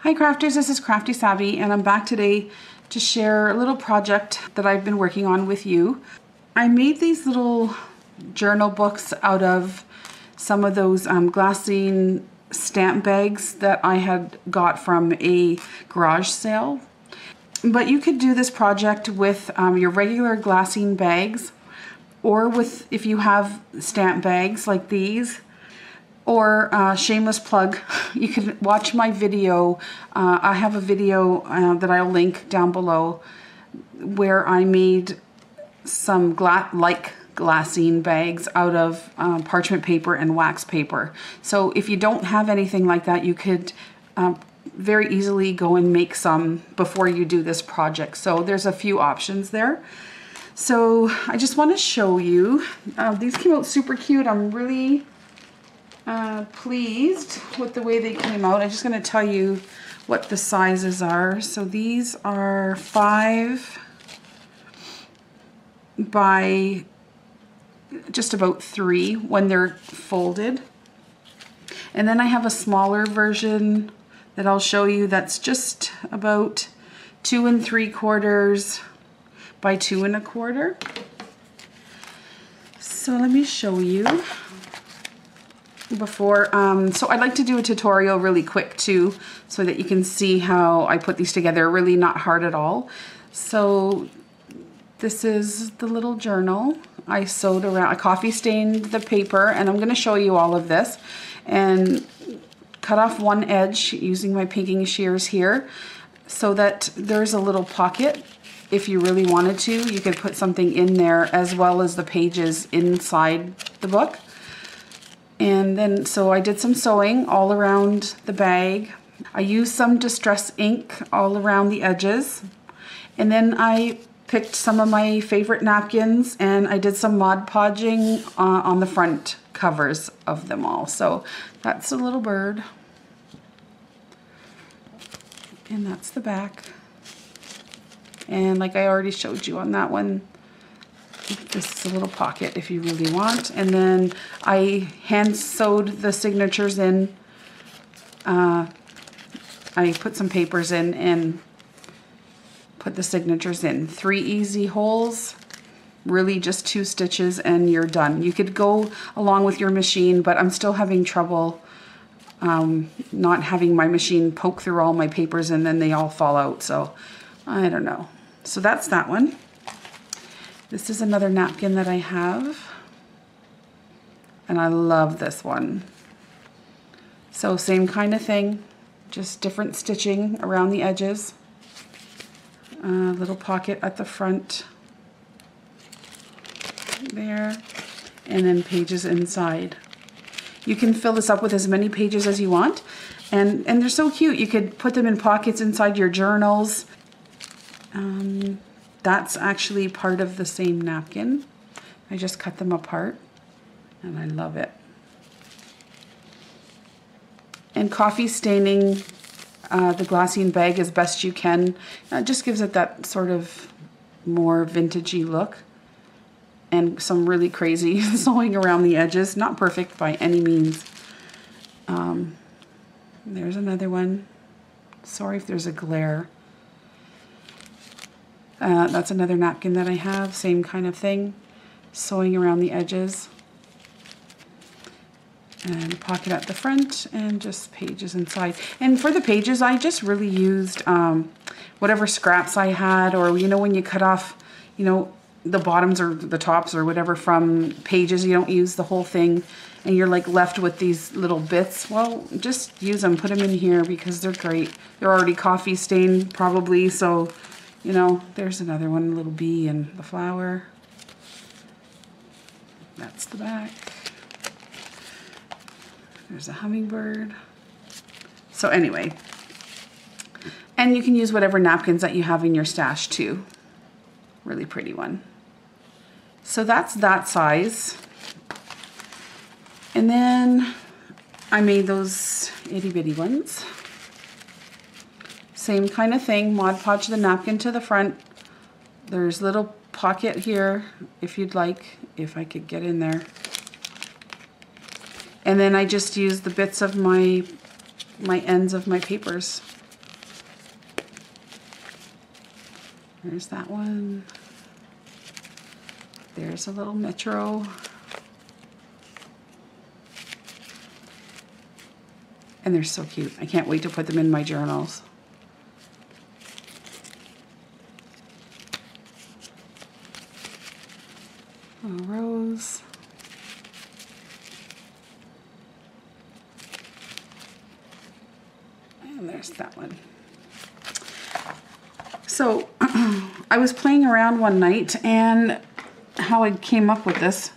Hi crafters, this is Crafty Savvy and I'm back today to share a little project that I've been working on with you. I made these little journal books out of some of those Glassine stamp bags that I had got from a garage sale. But you could do this project with your regular Glassine bags, or with, if you have stamp bags like these, or shameless plug, you can watch my video. I have a video that I'll link down below where I made some Glassine bags out of parchment paper and wax paper. So if you don't have anything like that, you could very easily go and make some before you do this project. So there's a few options there. So I just want to show you. These came out super cute. I'm really pleased with the way they came out. I'm just going to tell you what the sizes are. So these are 5 by just about 3 when they're folded. And then I have a smaller version that I'll show you that's just about 2 3/4 by 2 1/4. So let me show you before. So I'd like to do a tutorial really quick too, so that you can see how I put these together. Really not hard at all. So this is the little journal. I sewed around, I coffee stained the paper, and I'm going to show you all of this and cut off one edge using my pinking shears here so that there's a little pocket. If you really wanted to, you could put something in there as well as the pages inside the book. And then, so I did some sewing all around the bag. I used some distress ink all around the edges. And then I picked some of my favorite napkins and I did some Mod Podging on the front covers of them all. So that's a little bird. And that's the back. And like I already showed you on that one, this is a little pocket if you really want. And then I hand sewed the signatures in. I put some papers in and put the signatures in. 3 easy holes, really just 2 stitches and you're done. You could go along with your machine, but I'm still having trouble not having my machine poke through all my papers and then they all fall out. So I don't know. So that's that one. This is another napkin that I have, and I love this one. So same kind of thing, just different stitching around the edges. Little pocket at the front there, and then pages inside. You can fill this up with as many pages as you want, and they're so cute. You could put them in pockets inside your journals. That's actually part of the same napkin. I just cut them apart and I love it. And coffee staining the Glassine bag as best you can. It just gives it that sort of more vintagey look. And some really crazy sewing around the edges. Not perfect by any means. There's another one. Sorry if there's a glare. That's another napkin that I have, same kind of thing, sewing around the edges, and a pocket at the front, and just pages inside. And for the pages, I just really used whatever scraps I had, or you know, when you cut off, you know, the bottoms or the tops or whatever from pages, you don't use the whole thing, and you're like left with these little bits. Well, just use them, put them in here because they're great. They're already coffee stained probably, so you know, there's another one, a little bee and the flower. That's the back. There's a hummingbird. So anyway, and you can use whatever napkins that you have in your stash too. Really pretty one. So that's that size. And then I made those itty bitty ones. Same kind of thing, Mod Podge the napkin to the front. There's a little pocket here if you'd like, if I could get in there. And then I just use the bits of my ends of my papers There's that one. There's a little Metro. And they're so cute. I can't wait to put them in my journals. Little rose. And there's that one. So I was playing around one night, and how I came up with this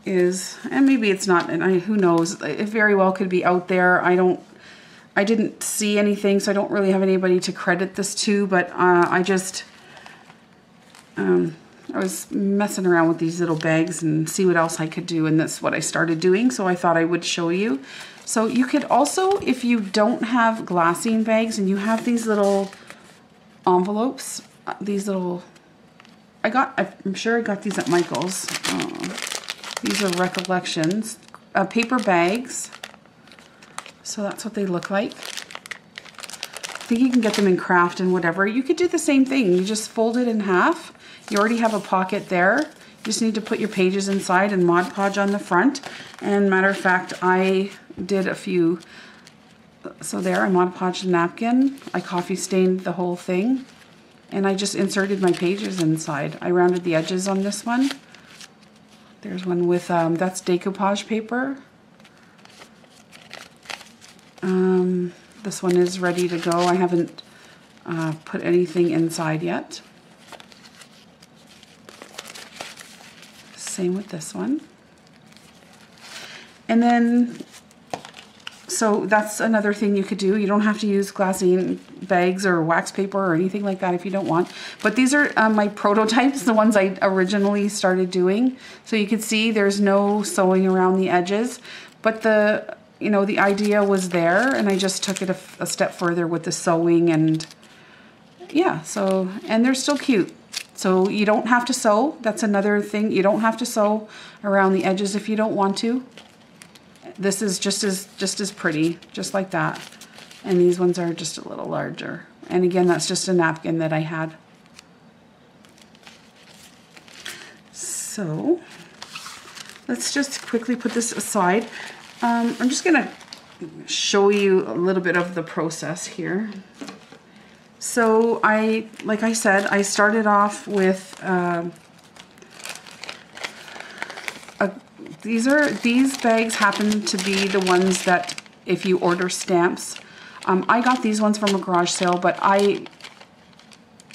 is, and maybe it's not, and who knows, it very well could be out there. I didn't see anything, so I don't really have anybody to credit this to, but I was messing around with these little bags and see what else I could do, and that's what I started doing, so I thought I would show you. So you could also, if you don't have glassine bags and you have these little envelopes, these little, I'm sure I got these at Michael's. These are Recollections, paper bags. So that's what they look like. I think you can get them in craft and whatever. You could do the same thing. You just fold it in half. You already have a pocket there. You just need to put your pages inside and Mod Podge on the front. And matter of fact, I did a few. So there, I Mod Podged a napkin. I coffee stained the whole thing. And I just inserted my pages inside. I rounded the edges on this one. There's one with, that's decoupage paper. This one is ready to go. I haven't put anything inside yet. Same with this one. And then, so that's another thing you could do. You don't have to use glassine bags or wax paper or anything like that if you don't want. But these are my prototypes, the ones I originally started doing. So you can see there's no sewing around the edges, but the idea was there, and I just took it a step further with the sewing, and yeah, so, and they're still cute. So you don't have to sew. That's another thing. You don't have to sew around the edges if you don't want to. This is just as pretty, just like that. And these ones are just a little larger. And again, that's just a napkin that I had. So let's just quickly put this aside. I'm just gonna show you a little bit of the process here. So like I said, I started off with these bags happen to be the ones that if you order stamps, I got these ones from a garage sale, but I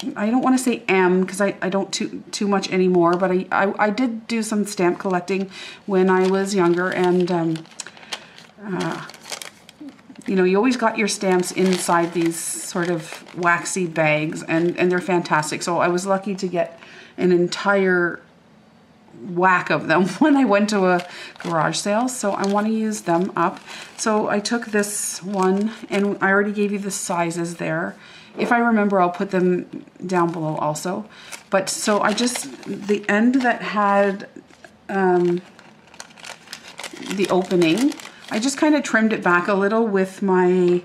don't want to say because I don't too much anymore, but I did do some stamp collecting when I was younger, and you always got your stamps inside these sort of waxy bags, and they're fantastic. So I was lucky to get an entire whack of them when I went to a garage sale, so I want to use them up. So I took this one, and I already gave you the sizes there. If I remember, I'll put them down below also. But so I the end that had the opening, I just kind of trimmed it back a little with my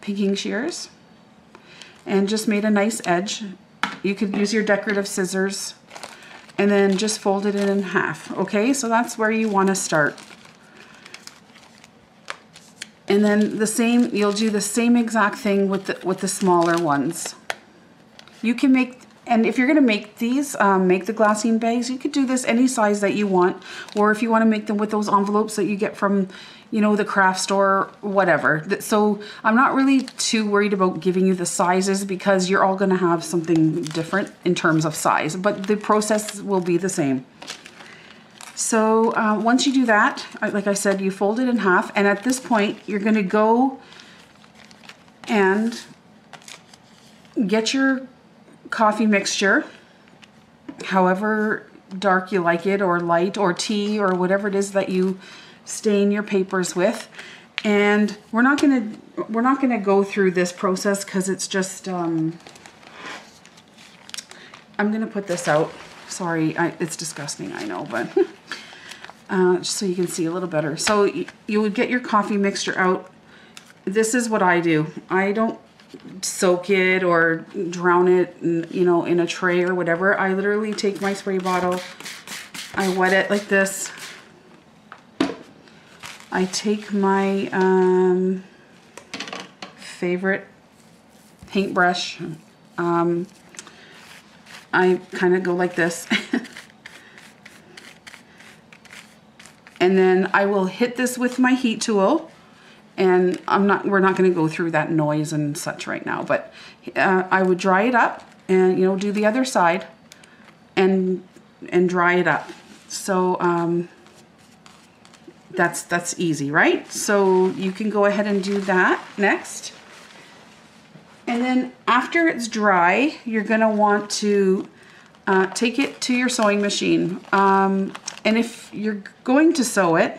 pinking shears and just made a nice edge. You could use your decorative scissors and then just fold it in half. Okay, so that's where you want to start. And then you'll do the same exact thing with the smaller ones. You can make, and if you're gonna make these, make the glassine bags, you could do this any size that you want, or if you want to make them with those envelopes that you get from, the craft store, whatever. So I'm not really too worried about giving you the sizes because you're all gonna have something different in terms of size, but the process will be the same. So once you do that, like I said, you fold it in half, and at this point, you're gonna go and get your coffee mixture, however dark you like it, or light, or tea, or whatever it is that you stain your papers with. And we're not gonna go through this process because it's just I'm gonna put this out. Sorry, it's disgusting, I know, but just so you can see a little better. So you would get your coffee mixture out. This is what I do. I don't soak it or drown it in, you know, in a tray or whatever. I literally take my spray bottle, I wet it like this. I take my favorite paintbrush. I kind of go like this. And then I will hit this with my heat tool. And we're not going to go through that noise and such right now, but I would dry it up and, you know, do the other side and dry it up. So that's easy, right? So you can go ahead and do that next. And then after it's dry, you're going to want to take it to your sewing machine. And if you're going to sew it,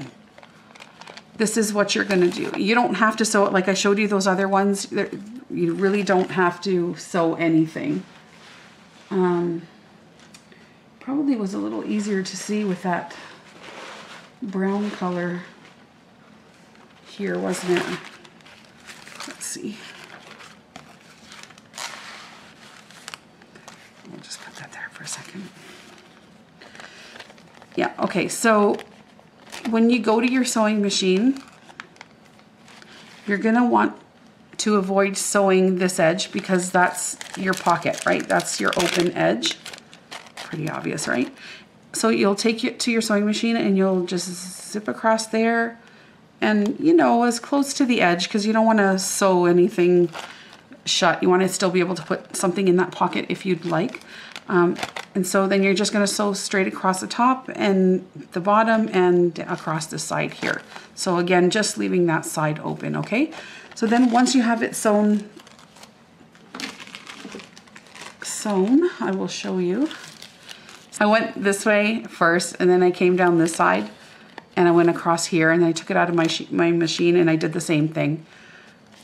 this is what you're going to do. You don't have to sew it like I showed you those other ones. You really don't have to sew anything. Probably was a little easier to see with that brown color here, wasn't it? Let's see. I'll just put that there for a second. Yeah, okay, so when you go to your sewing machine, you're gonna want to avoid sewing this edge because that's your pocket, right? That's your open edge. Pretty obvious, right? So you'll take it to your sewing machine and you'll just zip across there and, you know, as close to the edge because you don't want to sew anything shut. You want to still be able to put something in that pocket if you'd like. And so then you're just going to sew straight across the top and the bottom and across the side here. So again, just leaving that side open, okay? So then once you have it sewn, I will show you. I went this way first and then I came down this side and I went across here and I took it out of my machine and I did the same thing.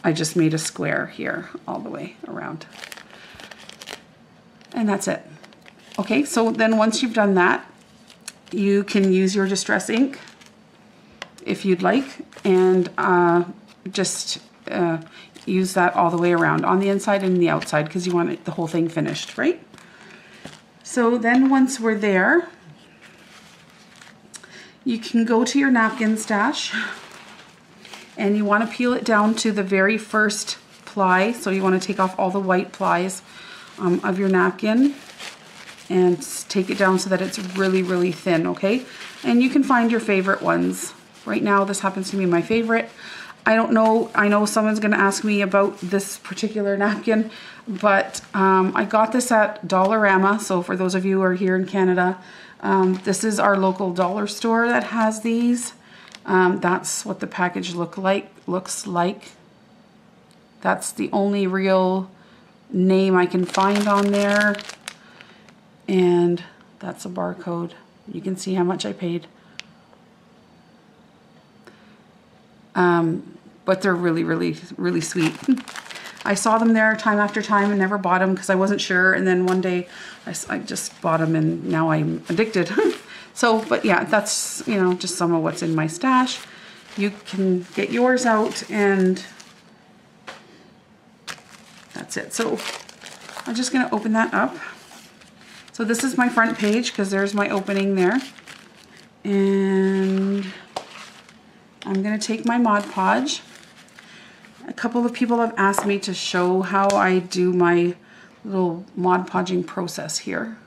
I just made a square here all the way around. And that's it. Okay, so then once you've done that, you can use your distress ink if you'd like and just use that all the way around on the inside and the outside because you want the whole thing finished, right? So then once we're there, you can go to your napkin stash and you want to peel it down to the very first ply. So you want to take off all the white plies of your napkin and take it down so that it's really, really thin, okay? And you can find your favorite ones. Right now, this happens to be my favorite. I don't know, I know someone's gonna ask me about this particular napkin, but I got this at Dollarama. So for those of you who are here in Canada, this is our local dollar store that has these. That's what the package looks like. That's the only real name I can find on there. And that's a barcode. You can see how much I paid. But they're really, really, really sweet. I saw them there time after time and never bought them because I wasn't sure. And then one day I just bought them and now I'm addicted. So, but yeah, that's, you know, just some of what's in my stash. You can get yours out and that's it. So I'm just going to open that up. So this is my front page because there's my opening there. And I'm going to take my Mod Podge. A couple of people have asked me to show how I do my little Mod Podging process here.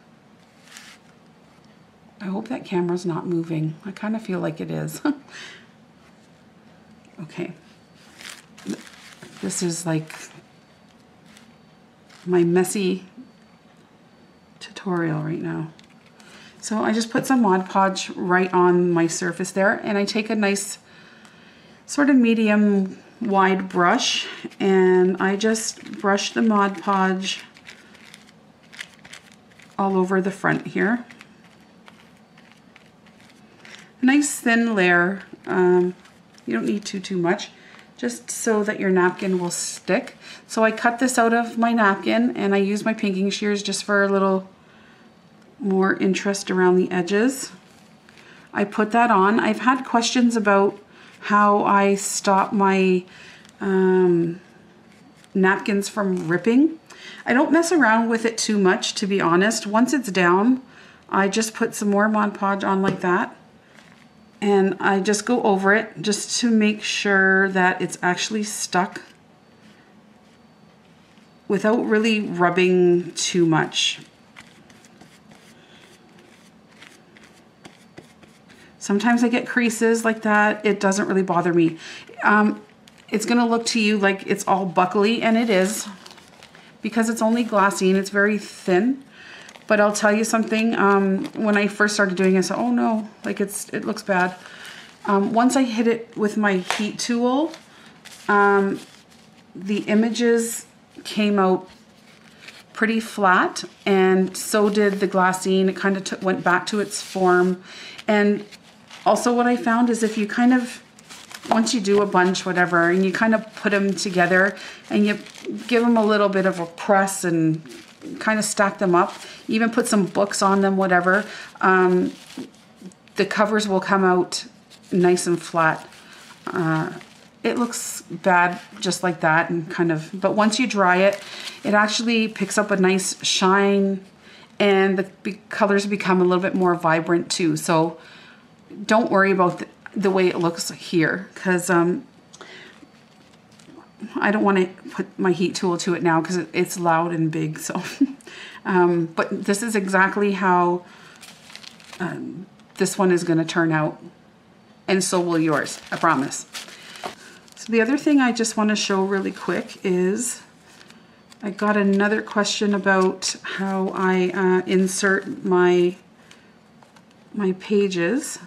I hope that camera's not moving. I kind of feel like it is. Okay. This is like my messy tutorial right now. So I just put some Mod Podge right on my surface there and I take a nice sort of medium wide brush and I just brush the Mod Podge all over the front here. A nice thin layer. You don't need too much, just so that your napkin will stick. So I cut this out of my napkin and I use my pinking shears just for a little more interest around the edges. I put that on. I've had questions about how I stop my napkins from ripping. I don't mess around with it too much, to be honest. Once it's down, I just put some more Mod Podge on like that. And I just go over it just to make sure that it's actually stuck without really rubbing too much. Sometimes I get creases like that. It doesn't really bother me. It's gonna look to you like it's all buckly, and it is. Because it's only glassine, it's very thin. But I'll tell you something, when I first started doing it, I said, oh no, like it looks bad. Once I hit it with my heat tool, the images came out pretty flat, and so did the glassine. It kind of went back to its form. And also what I found is if you kind of, once you do a bunch, whatever, and you kind of put them together and you give them a little bit of a press and kind of stack them up, even put some books on them, whatever, the covers will come out nice and flat. It looks bad just like that, and kind of, but once you dry it, it actually picks up a nice shine, and the colors become a little bit more vibrant too. So don't worry about the way it looks here, because I don't want to put my heat tool to it now because it's loud and big. So, but this is exactly how this one is going to turn out, and so will yours, I promise. So the other thing I just want to show really quick is I got another question about how I insert my pages.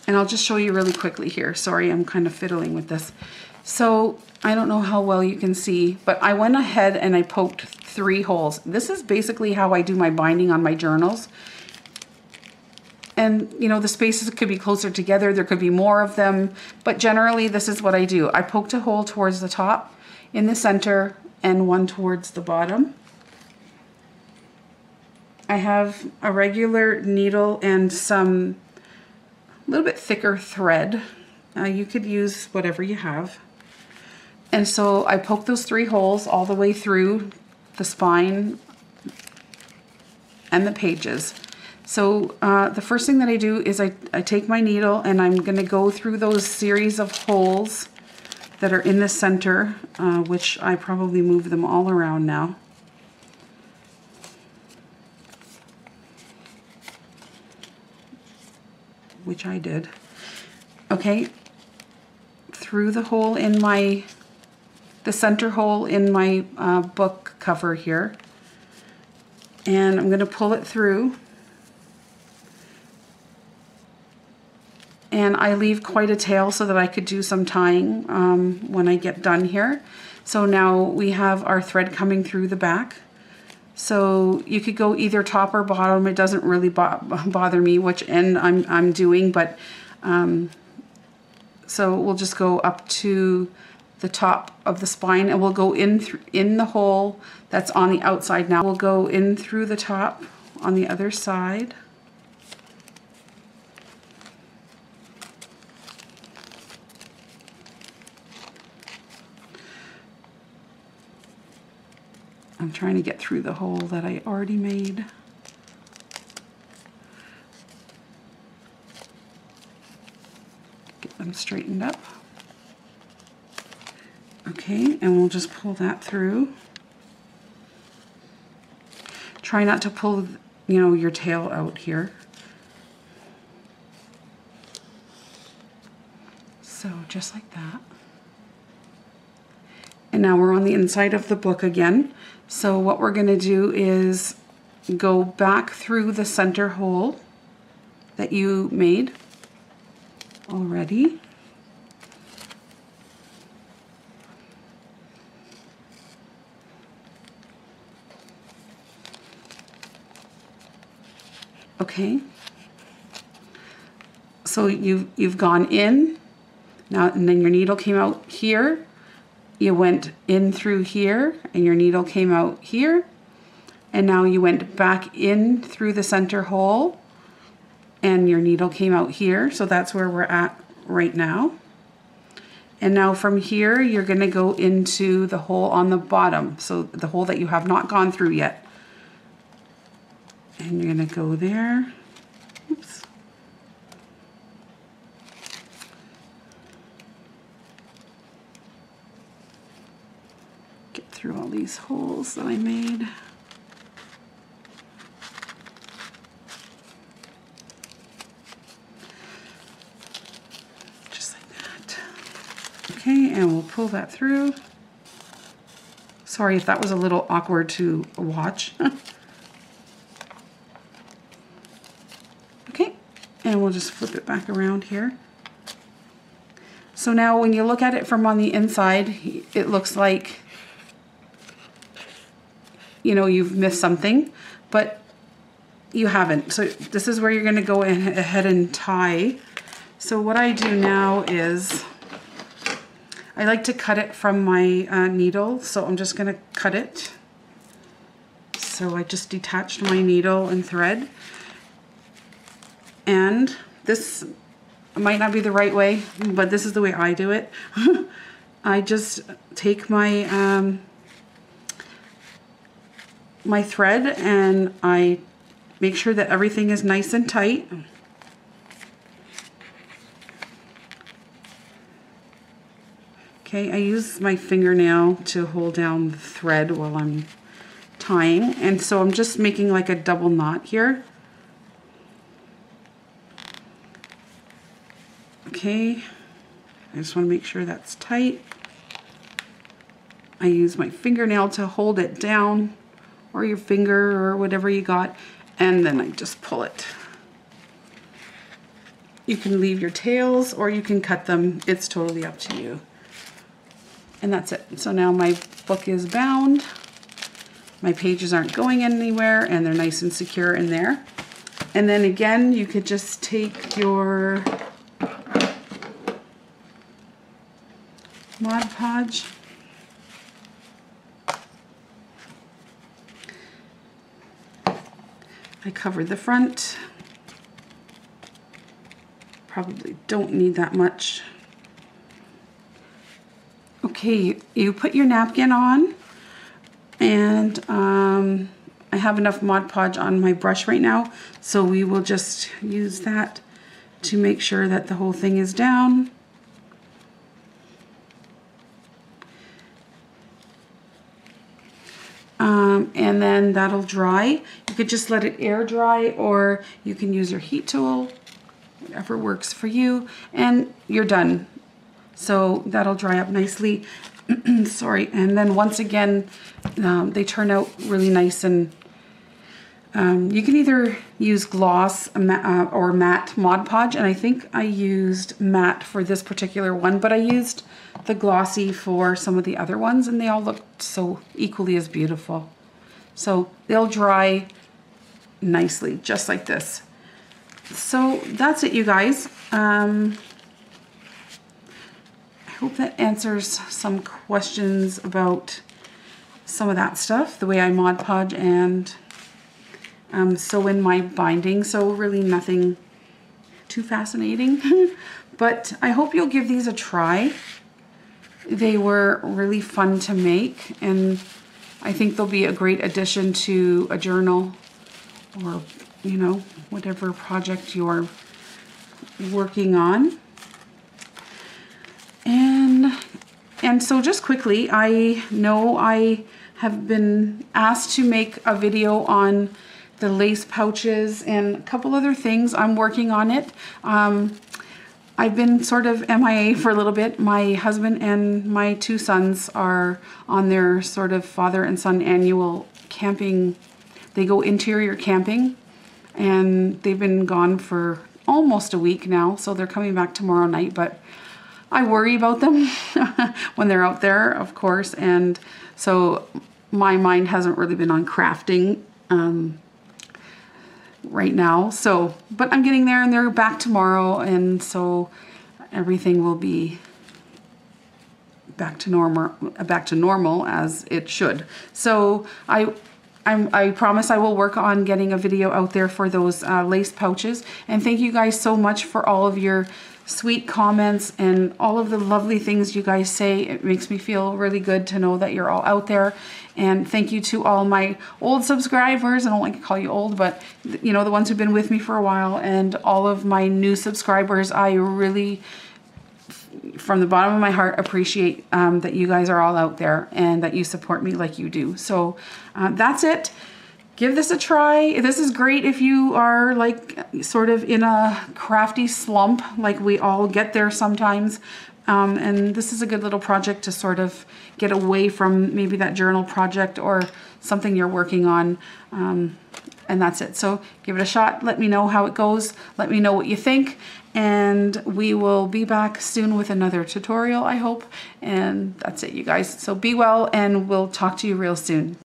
And I'll just show you really quickly here. Sorry, I'm kind of fiddling with this. So I don't know how well you can see, but I went ahead and I poked 3 holes. This is basically how I do my binding on my journals. And you know, the spaces could be closer together, there could be more of them, but generally this is what I do. I poked a hole towards the top, in the center, and one towards the bottom. I have a regular needle and some a little bit thicker thread. You could use whatever you have. And so I poked those 3 holes all the way through the spine and the pages. So the first thing that I do is I take my needle and I'm going to go through those series of holes that are in the center, which I probably move them all around now. Which I did. Okay, through the hole in the center hole in my book cover here, and I'm going to pull it through, and I leave quite a tail so that I could do some tying when I get done here. So now we have our thread coming through the back. So you could go either top or bottom. It doesn't really bother me which end I'm doing, but so we'll just go up to the top of the spine, and we'll go in the hole that's on the outside. Now we'll go in through the top on the other side. I'm trying to get through the hole that I already made. Get them straightened up. Okay, and we'll just pull that through. Try not to pull, you know, your tail out here. So just like that. And now we're on the inside of the book again. So what we're going to do is go back through the center hole that you made already. Okay. So you've gone in now, and then your needle came out here. You went in through here and your needle came out here, and now you went back in through the center hole and your needle came out here. So that's where we're at right now. And now from here, you're gonna go into the hole on the bottom. So the hole that you have not gone through yet. And you're gonna go there. Oops. Get through all these holes that I made. Okay, and we'll pull that through. Sorry if that was a little awkward to watch. Okay, and we'll just flip it back around here. So now when you look at it from on the inside, it looks like, you know, you've missed something, but you haven't. So this is where you're gonna go ahead and tie. So what I do now is, I like to cut it from my needle, so I'm just gonna cut it. So I just detached my needle and thread. And this might not be the right way, but this is the way I do it. I just take my my thread and I make sure that everything is nice and tight. Okay, I use my fingernail to hold down the thread while I'm tying, and so I'm just making like a double knot here. Okay, I just want to make sure that's tight. I use my fingernail to hold it down, or your finger, or whatever you got, and then I just pull it. You can leave your tails or you can cut them, it's totally up to you. And that's it. So now my book is bound. My pages aren't going anywhere and they're nice and secure in there. And then again, you could just take your Mod Podge. I covered the front. Probably don't need that much. Okay, you put your napkin on, and I have enough Mod Podge on my brush right now, so we will just use that to make sure that the whole thing is down. And then that'll dry. You could just let it air dry, or you can use your heat tool, whatever works for you, and you're done. So that'll dry up nicely. Sorry. And then once again, they turn out really nice, and you can either use gloss or matte Mod Podge, and I think I used matte for this particular one, but I used the glossy for some of the other ones, and they all looked so equally as beautiful. So they'll dry nicely, just like this. So that's it, you guys. I hope that answers some questions about some of that stuff, the way I Mod Podge and sew in my binding. So really nothing too fascinating, but I hope you'll give these a try. They were really fun to make, and I think they'll be a great addition to a journal, or, you know, whatever project you're working on. And so just quickly, I know I have been asked to make a video on the lace pouches and a couple other things. I'm working on it. I've been sort of MIA for a little bit. My husband and my two sons are on their sort of father and son annual camping. They go interior camping, and they've been gone for almost a week now, so they're coming back tomorrow night, but I worry about them when they're out there, of course, and so my mind hasn't really been on crafting right now. So, but I'm getting there, and they're back tomorrow, and so everything will be back to normal as it should. So I I promise I will work on getting a video out there for those lace pouches. And thank you guys so much for all of your sweet comments and all of the lovely things you guys say. It makes me feel really good to know that you're all out there. And thank you to all my old subscribers. I don't like to call you old, but you know, the ones who've been with me for a while, and all of my new subscribers. I really, from the bottom of my heart, appreciate that you guys are all out there and that you support me like you do. So that's it. Give this a try. This is great if you are like sort of in a crafty slump, like we all get there sometimes. And this is a good little project to sort of get away from maybe that journal project or something you're working on. And that's it. So give it a shot. Let me know how it goes. Let me know what you think. And we will be back soon with another tutorial, I hope. And that's it, you guys. So be well, and we'll talk to you real soon.